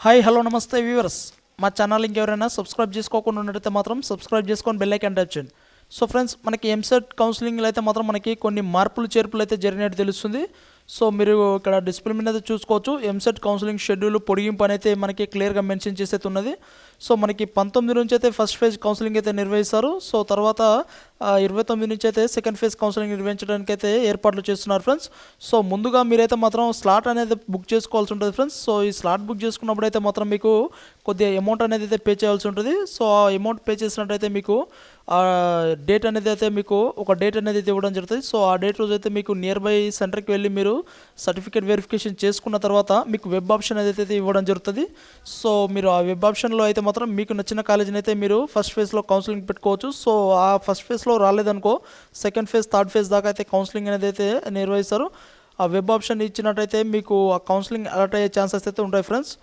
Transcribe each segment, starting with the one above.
Hi hello నమస్తే viewers, మా channel ఇంకెవరైనా సబ్స్క్రైబ్ చేసుకోకుండా ఉన్నట్టయితే మాత్రం సబ్స్క్రైబ్ చేసుకొని బెల్ ఐకాన్ ట్యాప్ చేయండి. సో ఫ్రెండ్స్, మనకి ఎంసెట్ కౌన్సిలింగ్లో అయితే మాత్రం మనకి కొన్ని మార్పులు చేర్పులు అయితే జరిగినట్టు తెలుస్తుంది. సో మీరు ఇక్కడ డిస్ప్లే మీద అయితే చూసుకోవచ్చు, ఎంసెట్ కౌన్సిలింగ్ షెడ్యూల్ పొడిగింపు అని అయితే మనకి క్లియర్గా మెన్షన్ చేసేది ఉన్నది. సో మనకి 19 నుంచి అయితే ఫస్ట్ ఫేజ్ కౌన్సిలింగ్ అయితే నిర్వహిస్తారు. సో తర్వాత 29 నుంచి అయితే సెకండ్ ఫేజ్ కౌన్సిలింగ్ నిర్వహించడానికి అయితే ఏర్పాట్లు చేస్తున్నారు ఫ్రెండ్స్. సో ముందుగా మీరైతే మాత్రం స్లాట్ అనేది బుక్ చేసుకోవాల్సి ఉంటుంది ఫ్రెండ్స్. సో ఈ స్లాట్ బుక్ చేసుకున్నప్పుడు అయితే మాత్రం మీకు కొద్దిగా అమౌంట్ అనేది అయితే పే చేయాల్సి ఉంటుంది. సో ఆ అమౌంట్ పే చేసినట్టయితే మీకు డేట్ అనేది అయితే మీకు ఒక డేట్ అనేది అయితే ఇవ్వడం జరుగుతుంది. సో ఆ డేట్ రోజు అయితే మీకు నియర్ బై సెంటర్కి వెళ్ళి మీరు సర్టిఫికేట్ వెరిఫికేషన్ చేసుకున్న తర్వాత మీకు వెబ్ ఆప్షన్ అయితే ఇవ్వడం జరుగుతుంది. సో మీరు ఆ వెబ్ ఆప్షన్లో అయితే మాత్రం మీకు నచ్చిన కాలేజీని అయితే మీరు ఫస్ట్ ఫేజ్లో కౌన్సిలింగ్ పెట్టుకోవచ్చు. సో ఆ ఫస్ట్ ఫేజ్లో రాలేదనుకో సెకండ్ ఫేజ్ థర్డ్ ఫేజ్ దాకా అయితే కౌన్సిలింగ్ అనేది అయితే నిర్వహిస్తారు. ఆ వెబ్ ఆప్షన్ ఇచ్చినట్టయితే మీకు ఆ కౌన్సిలింగ్ అలర్ట్ అయ్యే ఛాన్సెస్ అయితే ఉంటాయి ఫ్రెండ్స్.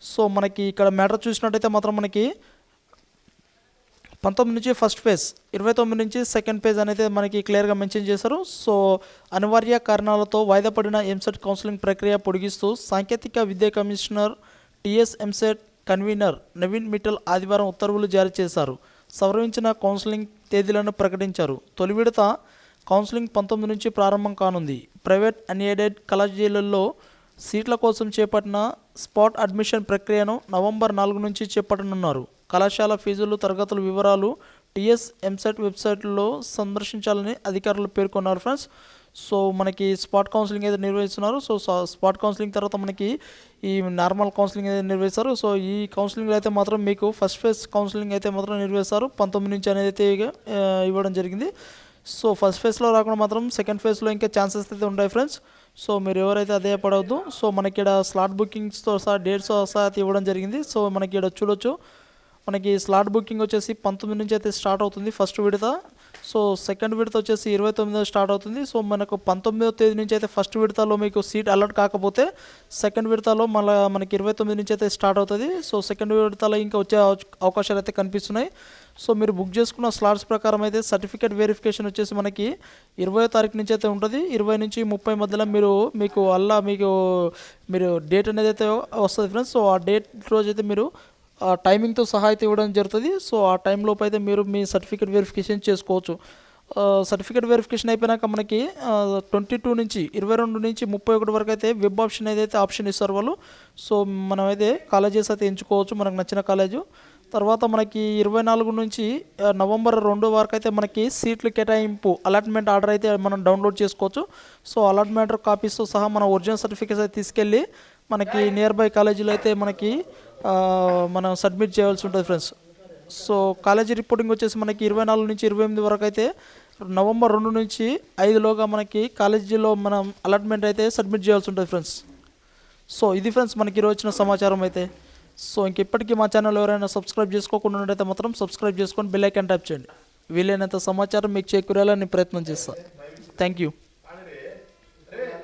సో మనకి ఇక్కడ మ్యాటర్ చూసినట్టయితే మాత్రం మనకి 19 నుంచి ఫస్ట్ ఫేజ్, 29 నుంచి సెకండ్ ఫేజ్ అనేది మనకి క్లియర్గా మెన్షన్ చేశారు. సో అనివార్య కారణాలతో వాయిదా పడిన ఎంసెట్ కౌన్సిలింగ్ ప్రక్రియ పొడిగిస్తూ సాంకేతిక విద్యా commissioner TS EAMCET convener Naveen Mittal ఆదివారం ఉత్తర్వులు జారీ చేశారు. సవరించిన కౌన్సిలింగ్ తేదీలను ప్రకటించారు. తొలి విడత కౌన్సిలింగ్ 19 నుంచి ప్రారంభం కానుంది. ప్రైవేట్ అన్ఎయిడెడ్ కళాశాలల్లో సీట్ల కోసం చేపట్టిన స్పాట్ అడ్మిషన్ ప్రక్రియను నవంబర్ 4 నుంచి చేపట్టనున్నారు. కళాశాల ఫీజులు తరగతుల వివరాలు టీఎస్ ఎంసెట్ వెబ్సైట్లో సందర్శించాలని అధికారులు పేర్కొన్నారు ఫ్రెండ్స్. సో మనకి స్పాట్ కౌన్సిలింగ్ అయితే నిర్వహిస్తున్నారు. సో స్పాట్ కౌన్సిలింగ్ తర్వాత మనకి ఈ నార్మల్ కౌన్సిలింగ్ అయితే నిర్వహిస్తారు. సో ఈ కౌన్సిలింగ్లో అయితే మాత్రం మీకు ఫస్ట్ ఫేజ్ కౌన్సిలింగ్ అయితే మాత్రం నిర్వహిస్తారు 19 నుంచి అనేది అయితే ఇవ్వడం జరిగింది. సో ఫస్ట్ ఫేజ్లో రాకుండా మాత్రం సెకండ్ ఫేజ్లో ఇంకా ఛాన్సెస్ అయితే ఉంటాయి ఫ్రెండ్స్. సో మీరు ఎవరైతే అదే పడవద్దు. సో మనకి ఇక్కడ స్లాట్ బుకింగ్స్తో సహా డేట్స్ సహా అయితే ఇవ్వడం జరిగింది. సో మనకి ఇక్కడ చూడొచ్చు, మనకి స్లాట్ బుకింగ్ వచ్చేసి 19 నుంచి అయితే స్టార్ట్ అవుతుంది ఫస్ట్ విడత. సో సెకండ్ విడత వచ్చేసి 29 స్టార్ట్ అవుతుంది. సో మనకు 19వ తేదీ నుంచి అయితే ఫస్ట్ విడతలో మీకు సీట్ అలర్ట్ కాకపోతే సెకండ్ విడతలో మనకి 29 నుంచి అయితే స్టార్ట్ అవుతుంది. సో సెకండ్ విడతలో ఇంకా వచ్చే అవకాశాలు అయితే కనిపిస్తున్నాయి. సో మీరు బుక్ చేసుకున్న స్లాట్స్ ప్రకారం అయితే సర్టిఫికేట్ వెరిఫికేషన్ వచ్చేసి మనకి 20వ తారీఖు నుంచి అయితే ఉంటుంది. 20 నుంచి 30 మధ్యలో మీరు డేట్ అనేది అయితే వస్తుంది ఫ్రెండ్స్. సో ఆ డేట్ రోజు అయితే మీరు టైమింగ్తో సహా అయితే ఇవ్వడం జరుగుతుంది. సో ఆ టైంలోపు అయితే మీరు మీ సర్టిఫికేట్ వెరిఫికేషన్ చేసుకోవచ్చు. సర్టిఫికేట్ వెరిఫికేషన్ అయిపోయినాక మనకి 22 నుంచి 22 నుంచి 31 వరకు అయితే వెబ్ ఆప్షన్ ఏదైతే ఆప్షన్ ఇస్తారు వాళ్ళు. సో మనమైతే కాలేజెస్ అయితే ఎంచుకోవచ్చు మనకు నచ్చిన కాలేజు. తర్వాత మనకి 24 నుంచి నవంబర్ 2 వరకు అయితే మనకి సీట్లు కేటాయింపు అలాట్మెంట్ ఆర్డర్ అయితే మనం డౌన్లోడ్ చేసుకోవచ్చు. సో అలాట్మెంట్ కాపీస్తో సహా మన ఒరిజినల్ సర్టిఫికేట్స్ అయితే తీసుకెళ్ళి మనకి నియర్ బై కాలేజీలో అయితే మనకి మనం సబ్మిట్ చేయాల్సి ఉంటుంది ఫ్రెండ్స్. సో కాలేజీ రిపోర్టింగ్ వచ్చేసి మనకి 24 నుంచి 28 వరకు అయితే నవంబర్ 2 నుంచి 5లోగా మనకి కాలేజీలో మనం అలాట్మెంట్ అయితే సబ్మిట్ చేయాల్సి ఉంటుంది ఫ్రెండ్స్. సో ఇది ఫ్రెండ్స్ మనకి ఈరోజు వచ్చిన సమాచారం అయితే. సో ఇంకెప్పటికీ మా ఛానల్ ఎవరైనా సబ్స్క్రైబ్ చేసుకోకుండా ఉన్నట్టయితే మాత్రం సబ్స్క్రైబ్ చేసుకొని బెల్ ఐకాన్ ట్యాప్ చేయండి. వీలైనంత సమాచారం మీకు చేకూరాలని ప్రయత్నం చేస్తాను. Thank you.